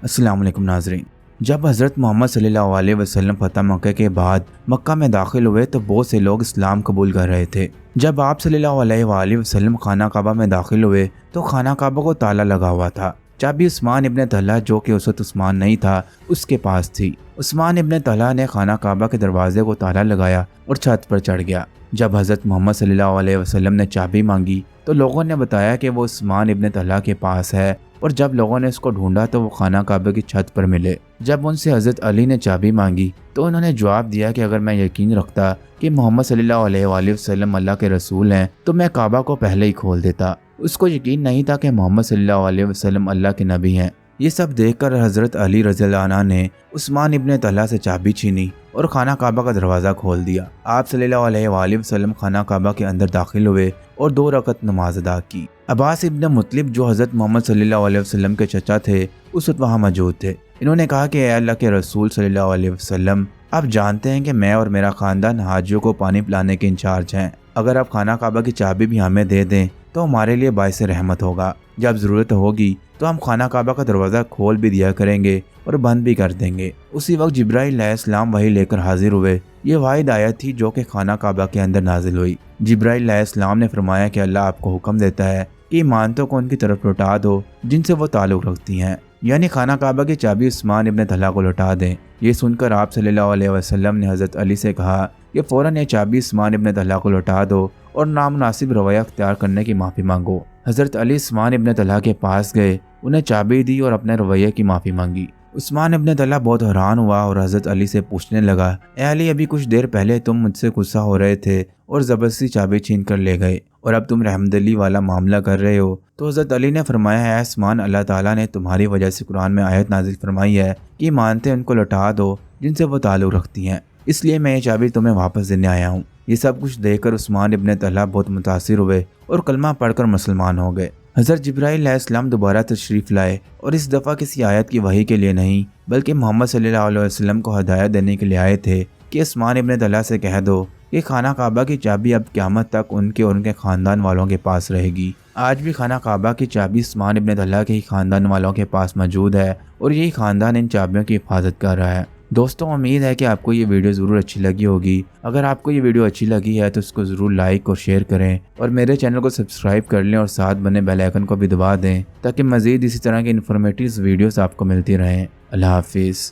अस्सलाम वालेकुम नाज़रीन। जब हज़रत मोहम्मद सल्लल्लाहु अलैहि वसल्लम फ़तह मक्का के बाद मक्का में दाखिल हुए तो बहुत से लोग इस्लाम कबूल कर रहे थे। जब आप सल्लल्लाहु अलैहि वसल्लम खाना काबा में दाखिल हुए तो खाना काबा को ताला लगा हुआ था। चाबी उस्मान इब्न तलहा, जो कि उस वक्त उस्मान नहीं था, उसके पास थी। उस्मान इब्न तलहा ने खाना काबा के दरवाजे को ताला लगाया और छत पर चढ़ गया। जब हज़रत मोहम्मद सल्लल्लाहु अलैहि वसल्लम ने चाबी मांगी तो लोगों ने बताया कि वो उस्मान इब्न तलहा के पास है, और जब लोगों ने उसको ढूंढा तो वो खाना काबा की छत पर मिले। जब उनसे हज़रत अली ने चाबी मांगी तो उन्होंने जवाब दिया कि अगर मैं यकीन रखता कि मोहम्मद सल्लल्लाहु अलैहि वसल्लम अल्लाह के रसूल हैं तो मैं काबा को पहले ही खोल देता। उसको यकीन नहीं था कि मोहम्मद सल्लल्लाहु अलैहि वसल्लम अल्लाह के नबी हैं। ये सब देखकर हज़रत अली रज़ियल्लाहु अन्हु ने उस्मान इब्न तलहा से चाबी छीनी और खाना काबा का दरवाज़ा खोल दिया। आप सल्लल्लाहु अलैहि वसल्लम खाना काबा के अंदर दाखिल हुए और 2 रकत नमाज अदा की। अब्बास इब्न मुत्तलिब, जो हज़रत मोहम्मद सल्लल्लाहु अलैहि वसल्लम के चचा थे, उस वक्त वहाँ मौजूद थे। इन्होंने कहा कि अल्लाह के रसूल सल्लल्लाहु अलैहि वसल्लम, आप जानते हैं कि मैं और मेरा ख़ानदान हाजियों को पानी पिलाने के इंचार्ज हैं। अगर आप खाना काबा की चाबी भी हमें दे दें तो हमारे लिए बाइस रहमत होगा। जब ज़रूरत होगी तो हम खाना काबा का दरवाज़ा खोल भी दिया करेंगे और बंद भी कर देंगे। उसी वक्त जिब्राइल अलैहिस्सलाम वही लेकर हाजिर हुए। ये वाहिद आयत थी जो कि खाना काबा के अंदर नाजिल हुई। जिब्राइल अलैहिस्सलाम ने फरमाया कि अल्लाह आपको हुक्म देता है कि ईमानतों को उनकी तरफ लौटा दो जिनसे वो ताल्लुक़ रखती हैं, यानी खाना काबा की चाबी उस्मान इब्न तलहा को लौटा दें। ये सुनकर आप सल्लल्लाहु अलैहि वसल्लम ने हज़रत अली से कहा कि फ़ौरन ये चाबी उस्मान इब्न तलहा को लौटा दो और नामुनासिब रवैया अख्तियार करने की माफ़ी मांगो। हज़रत अली उस्मान इब्न तलहा के पास गए, उन्हें चाबी दी और अपने रवैये की माफ़ी मांगी। उस्मान इब्न तलहा बहुत हैरान हुआ और हज़रत अली से पूछने लगा, ए अली, अभी कुछ देर पहले तुम मुझसे गुस्सा हो रहे थे और ज़बरदस्ती चाबी छीन कर ले गए, और अब तुम रहमदिली वाला मामला कर रहे हो। तो हज़रत अली ने फरमाया, है उस्मान, अल्लाह ताला ने तुम्हारी वजह से कुरान में आयत नाजिल फरमाई है कि मानते उनको लौटा दो जिनसे वो ताल्लुक़ रखती हैं, इसलिए मैं ये चाबी तुम्हें वापस देने आया हूँ। ये सब कुछ देखकर उस्मान इब्न तलहा बहुत मुतासिर हुए और कलमा पढ़कर मुसलमान हो गए। हज़रत जिब्राइल अलैहिस्सलाम दोबारा तशरीफ़ लाए और इस दफ़ा किसी आयत की वही के लिए नहीं, बल्कि मोहम्मद सल्लल्लाहु अलैहि वसल्लम को हदायत देने के लिए आए थे कि उस्मान इब्न तलहा से कह दो कि खाना काबा की चाबी अब क़यामत तक उनके और उनके ख़ानदान वालों के पास रहेगी। आज भी खाना काबा की चाबी उस्मान इब्न तलहा के ही ख़ानदान वालों के पास मौजूद है और यही ख़ानदान इन चाबियों की हिफाजत कर रहा है। दोस्तों, उम्मीद है कि आपको ये वीडियो ज़रूर अच्छी लगी होगी। अगर आपको ये वीडियो अच्छी लगी है तो इसको ज़रूर लाइक और शेयर करें और मेरे चैनल को सब्सक्राइब कर लें और साथ बने बेल आइकन को भी दबा दें ताकि मज़ीद इसी तरह के इन्फॉर्मेटिव वीडियोस आपको मिलती रहें। अल्लाह हाफिज़।